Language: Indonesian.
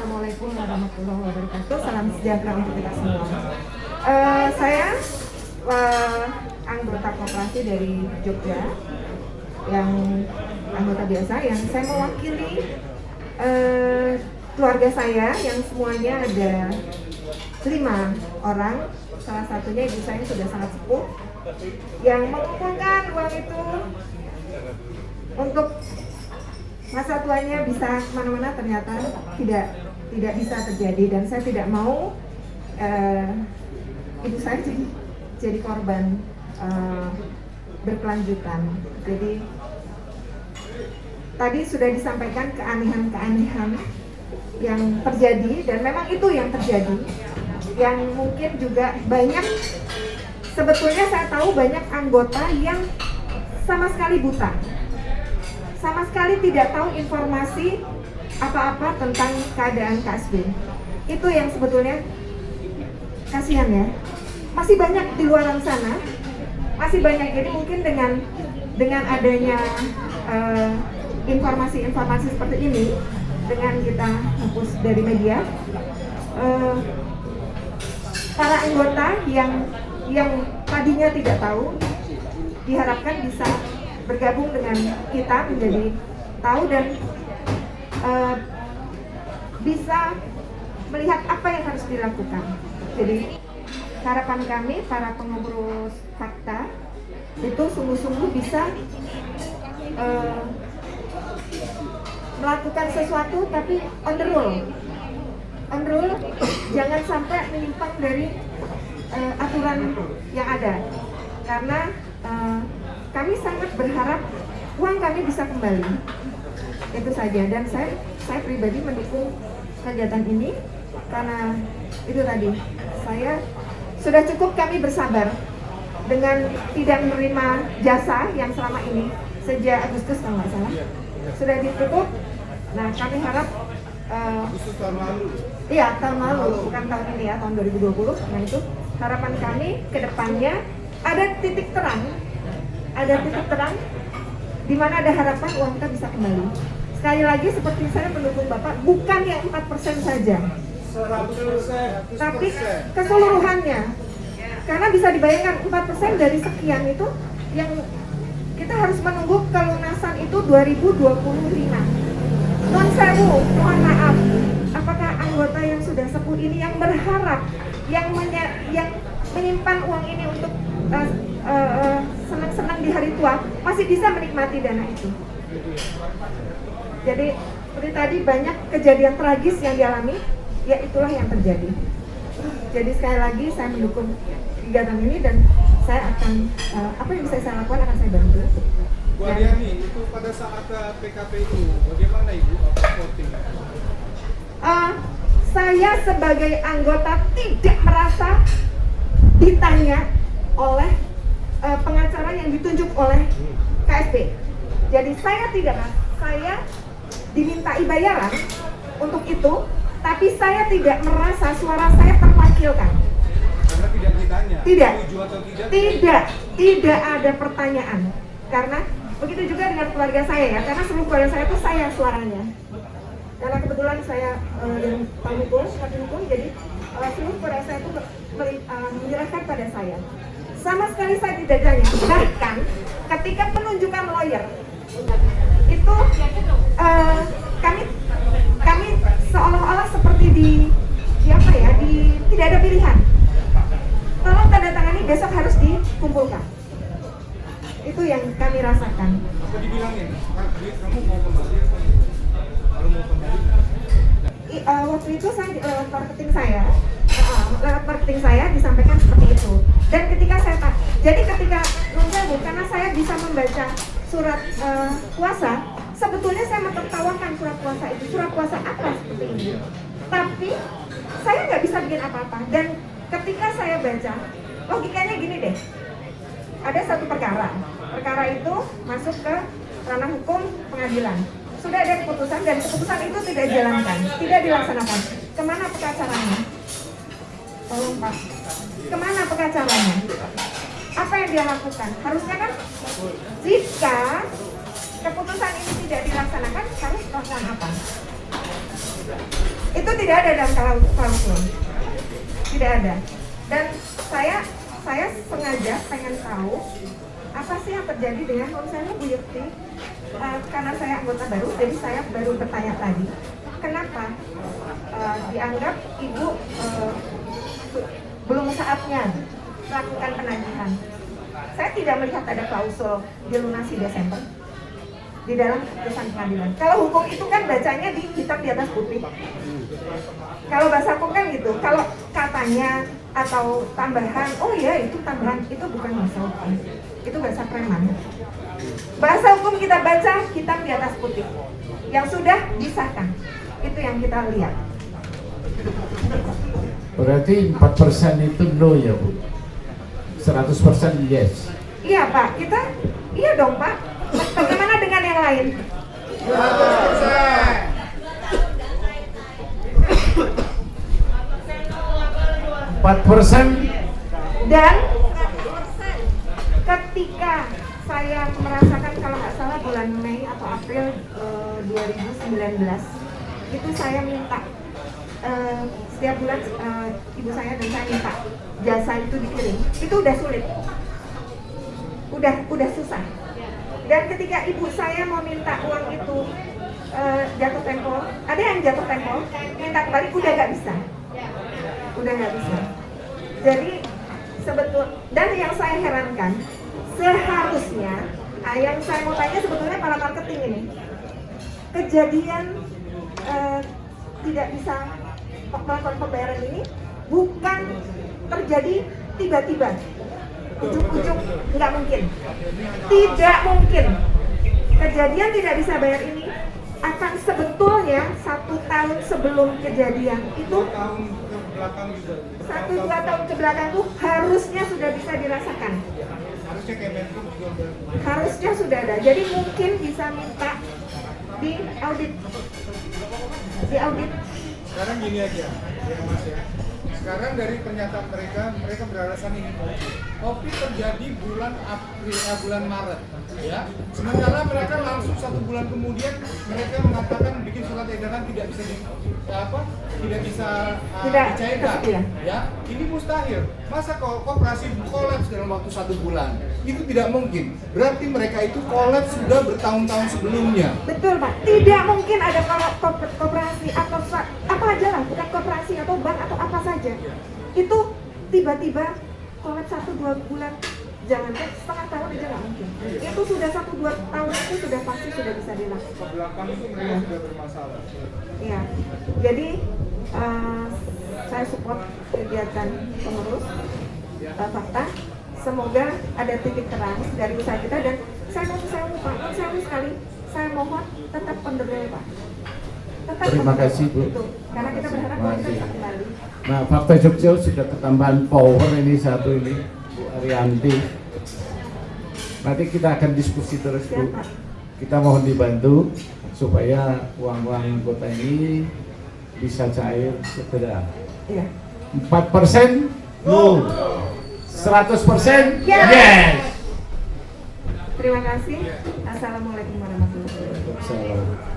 Assalamualaikum warahmatullahi wabarakatuh. Salam sejahtera untuk kita semua. Saya anggota koperasi dari Jogja, yang anggota biasa, yang saya mewakili keluarga saya yang semuanya ada 5 orang. Salah satunya ibu saya sudah sangat sepuh, yang mengumpulkan uang itu untuk masa tuanya bisa kemana-mana. Ternyata tidak bisa terjadi, dan saya tidak mau ibu saya jadi korban berkelanjutan. Jadi tadi sudah disampaikan keanehan-keanehan yang terjadi, dan memang itu yang terjadi, yang mungkin juga banyak. Sebetulnya saya tahu banyak anggota yang sama sekali buta, sama sekali tidak tahu informasi apa-apa tentang keadaan KSB. Itu yang sebetulnya kasihan ya. Masih banyak di luar sana, masih banyak. Jadi mungkin dengan adanya informasi-informasi seperti ini, dengan kita hapus dari media, para anggota yang tadinya tidak tahu diharapkan bisa bergabung dengan kita menjadi tahu dan bisa melihat apa yang harus dilakukan. Jadi harapan kami para pengurus fakta itu sungguh-sungguh bisa melakukan sesuatu, tapi on the rule, jangan sampai menyimpang dari aturan yang ada, karena kami sangat berharap uang kami bisa kembali. Itu saja, dan saya pribadi mendukung kegiatan ini karena itu tadi, saya sudah cukup kami bersabar dengan tidak menerima jasa yang selama ini sejak Agustus kalau nggak salah sudah ditutup. Nah, kami harap tahun lalu. Iya, tahun lalu, bukan tahun ini ya, tahun 2020. Nah, itu harapan kami ke depannya ada titik terang di mana ada harapan uang kita bisa kembali. Sekali lagi, seperti saya mendukung Bapak, bukan yang 4% saja, 100%, tapi keseluruhannya. Karena bisa dibayangkan 4% dari sekian itu yang kita harus menunggu kelunasan itu 2025. Non sewu, mohon maaf, apakah anggota yang sudah sepuh ini yang berharap, yang menyimpan uang ini untuk senang-senang di hari tua masih bisa menikmati dana itu? Jadi seperti tadi banyak kejadian tragis yang dialami, ya itulah yang terjadi. Jadi sekali lagi saya mendukung kegiatan ini, dan saya akan apa yang bisa saya lakukan akan saya bantu. Bu Ariani, itu pada saat PKP itu bagaimana Ibu voting? Saya sebagai anggota tidak merasa ditanya oleh pengacara yang ditunjuk oleh KSB. Jadi saya tidak merasa, saya dimintai bayaran untuk itu, tapi saya tidak merasa suara saya terwakilkan. Karena tidak ditanya. Tidak. Setuju atau tidak? Tidak ada pertanyaan. Karena begitu juga dengan keluarga saya ya, karena seluruh keluarga saya itu saya suaranya. Karena kebetulan saya dengan Pak Hukum, jadi seluruh keluarga saya itu menyerahkan pada saya. Sama sekali saya tidak tanya. Bahkan ketika penunjukan lawyer itu kami seolah-olah seperti tidak ada pilihan. Tolong tanda tangani, besok harus dikumpulkan. Itu yang kami rasakan. Apa dibilangin? Kamu mau kembali atau kalau mau kembali? Waktu itu saya lewat marketing saya disampaikan seperti itu. Dan ketika ketika karena saya bisa membaca surat kuasa, sebetulnya saya mentertawakan surat kuasa itu. Surat kuasa apa seperti ini? Tapi saya nggak bisa bikin apa-apa. Dan ketika saya baca, logikanya gini deh. Ada satu perkara itu masuk ke ranah hukum pengadilan. Sudah ada keputusan, dan keputusan itu tidak dijalankan, tidak dilaksanakan. Kemana pengacaranya? Tolong Pak, kemana pengacaranya? Apa yang dia lakukan? Harusnya kan jika keputusan ini tidak dilaksanakan, harus melakukan apa? Itu Itu tidak ada dalam klausul. Tidak ada. Dan saya sengaja pengen tahu apa sih yang terjadi dengan konselnya Bu Yukti. Karena saya anggota baru, jadi saya baru bertanya tadi, kenapa dianggap Ibu belum saatnya melakukan penagihan. Saya tidak melihat ada klausul dilunasi Desember di dalam keputusan pengadilan. Kalau hukum itu kan bacanya di hitam di atas putih. Kalau bahasa hukum kan gitu. Kalau katanya atau tambahan, oh ya itu tambahan, itu bukan bahasa hukum. Itu bahasa preman. Bahasa hukum kita baca hitam di atas putih. Yang sudah disahkan. Itu yang kita lihat. Berarti 4% itu no ya Bu? 100% yes? Iya Pak, iya dong Pak. Bagaimana dengan yang lain? 4%. Dan ketika saya merasakan kalau nggak salah bulan Mei atau April 2019 itu saya minta setiap bulan ibu saya dan saya minta jasa itu dikirim. Itu udah sulit, udah susah. Dan ketika ibu saya mau minta uang itu jatuh tempo, ada yang jatuh tempo, minta kembali, udah nggak bisa. Jadi dan yang saya herankan, seharusnya yang saya mau tanya sebetulnya para marketing ini, kejadian tidak bisa melakukan pembayaran ini bukan terjadi tiba-tiba, ujuk-ujuk, nggak mungkin, tidak mungkin. Kejadian tidak bisa bayar ini akan sebetulnya 1 tahun sebelum kejadian itu, 1-2 tahun ke belakang itu harusnya sudah bisa dirasakan. Harusnya Kemenkum juga Harusnya sudah ada. Jadi mungkin bisa minta di audit. Sekarang gini aja, ya Mas ya. Sekarang dari pernyataan mereka beralasan ini COVID terjadi bulan Maret, ya. Sementara mereka langsung 1 bulan kemudian mereka mengatakan bikin surat edaran tidak bisa dicairkan, ya. Ini mustahil. Masa koperasi kolaps dalam waktu 1 bulan? Itu tidak mungkin. Berarti mereka itu kolaps sudah bertahun-tahun sebelumnya. Betul Pak, tidak mungkin ada koperasi atau apa aja lah, bukan koperasi atau bank atau apa saja. Itu tiba-tiba kolaps 1-2 bulan, jangankan setengah tahun aja nggak mungkin. Itu sudah 1-2 tahun itu sudah pasti sudah bisa dilakukan. Ke belakang itu mereka sudah bermasalah. Iya, jadi saya support kegiatan pengurus fakta. Semoga ada titik terang dari usaha kita, dan saya mau Pak, sekali saya mohon tetap pendorong Pak. Terima kasih Bu. Itu. Karena kita berharap bahwa kita bisa kembali. Nah, Fakta Jogja sudah ketambahan power ini satu ini Bu Arianti. Nanti kita akan diskusi terus Bu. Siap, Pak. Kita mohon dibantu supaya uang-uang anggota ini bisa cair segera. Iya. 4% no, 100% yes. Terima kasih. Assalamualaikum warahmatullahi wabarakatuh. Waalaikumsalam.